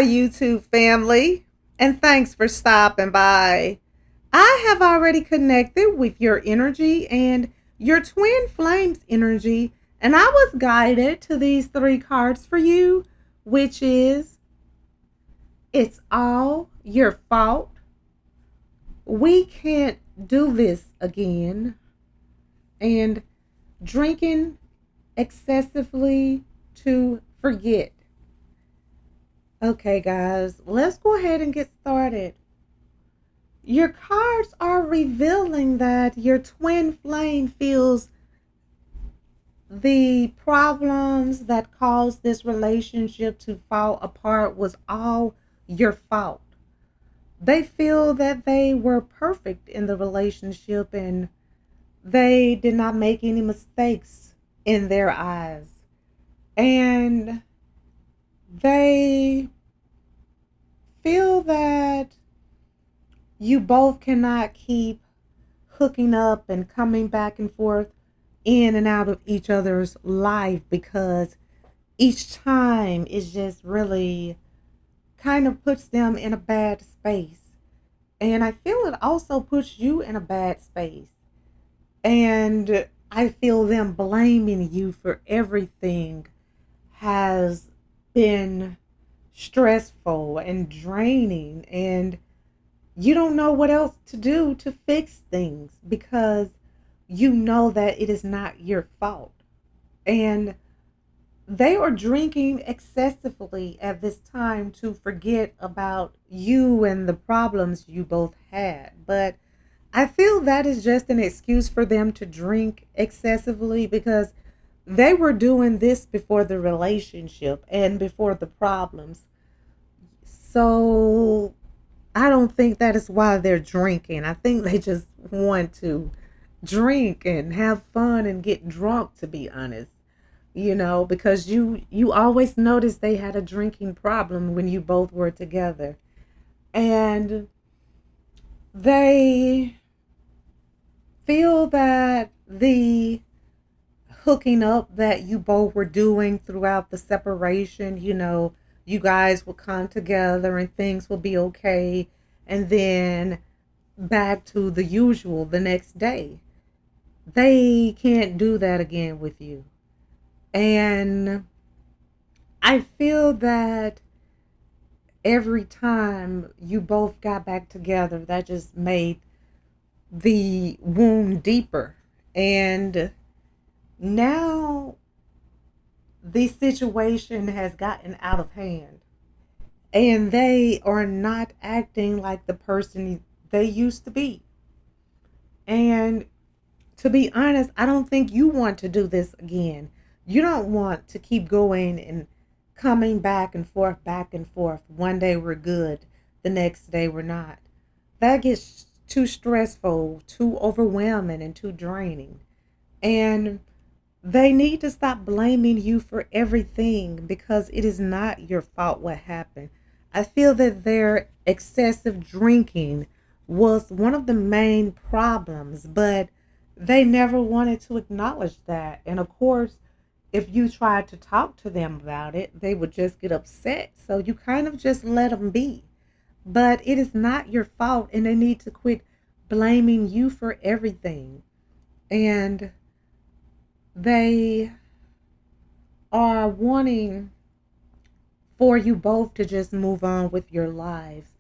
Hi, YouTube family, and thanks for stopping by. I have already connected with your energy and your twin flames energy, and I was guided to these three cards for you, which is it's all your fault. We can't do this again, and drinking excessively to forget. Okay, guys, let's go ahead and get started. Your cards are revealing that your twin flame feels the problems that caused this relationship to fall apart was all your fault. They feel that they were perfect in the relationship and they did not make any mistakes in their eyes. And they feel that you both cannot keep hooking up and coming back and forth in and out of each other's life because each time is just really kind of puts them in a bad space. And I feel it also puts you in a bad space. And I feel them blaming you for everything has been stressful and draining, and you don't know what else to do to fix things because you know that it is not your fault. And they are drinking excessively at this time to forget about you and the problems you both had. But I feel that is just an excuse for them to drink excessively because they were doing this before the relationship and before the problems. So I don't think that is why they're drinking. I think they just want to drink and have fun and get drunk, to be honest. Because you always notice they had a drinking problem when you both were together. And they feel that the hooking up that you both were doing throughout the separation, you guys will come together and things will be okay. And then back to the usual the next day. They can't do that again with you. And I feel that every time you both got back together, that just made the wound deeper. And now the situation has gotten out of hand. And they are not acting like the person they used to be. And to be honest, I don't think you want to do this again. You don't want to keep going and coming back and forth, back and forth. One day we're good, the next day we're not. That gets too stressful, too overwhelming, and too draining. And they need to stop blaming you for everything because it is not your fault what happened. I feel that their excessive drinking was one of the main problems, but they never wanted to acknowledge that. And of course, if you tried to talk to them about it, they would just get upset. So you kind of just let them be. But it is not your fault, and they need to quit blaming you for everything. And they are wanting for you both to just move on with your lives.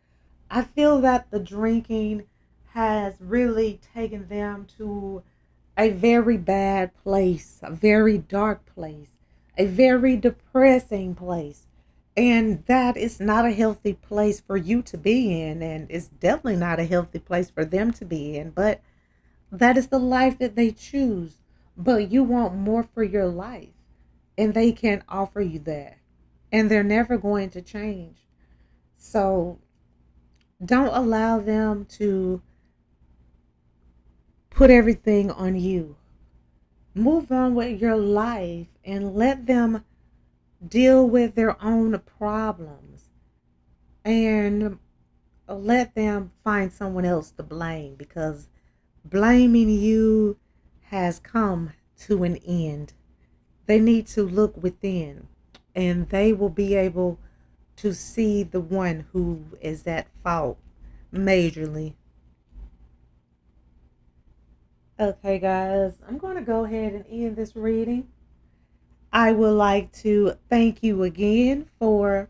I feel that the drinking has really taken them to a very bad place, a very dark place, a very depressing place. And that is not a healthy place for you to be in. And it's definitely not a healthy place for them to be in. But that is the life that they choose. But you want more for your life. And they can't offer you that. And they're never going to change. So don't allow them to put everything on you. Move on with your life and let them deal with their own problems and let them find someone else to blame because blaming you has come to an end. They need to look within and they will be able to see the one who is at fault majorly. Okay, guys, I'm going to go ahead and end this reading. I would like to thank you again for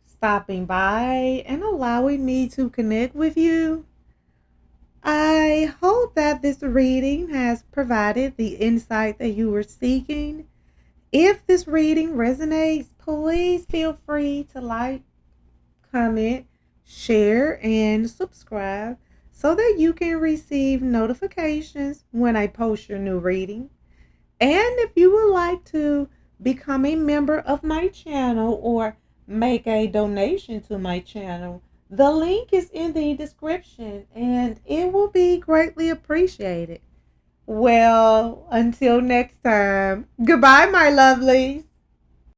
stopping by and allowing me to connect with you. I hope that this reading has provided the insight that you were seeking. If this reading resonates, please feel free to like, comment, share, and subscribe so that you can receive notifications when I post your new reading. And if you would like to become a member of my channel or make a donation to my channel, the link is in the description and it will be greatly appreciated. Well, until next time, goodbye, my lovelies.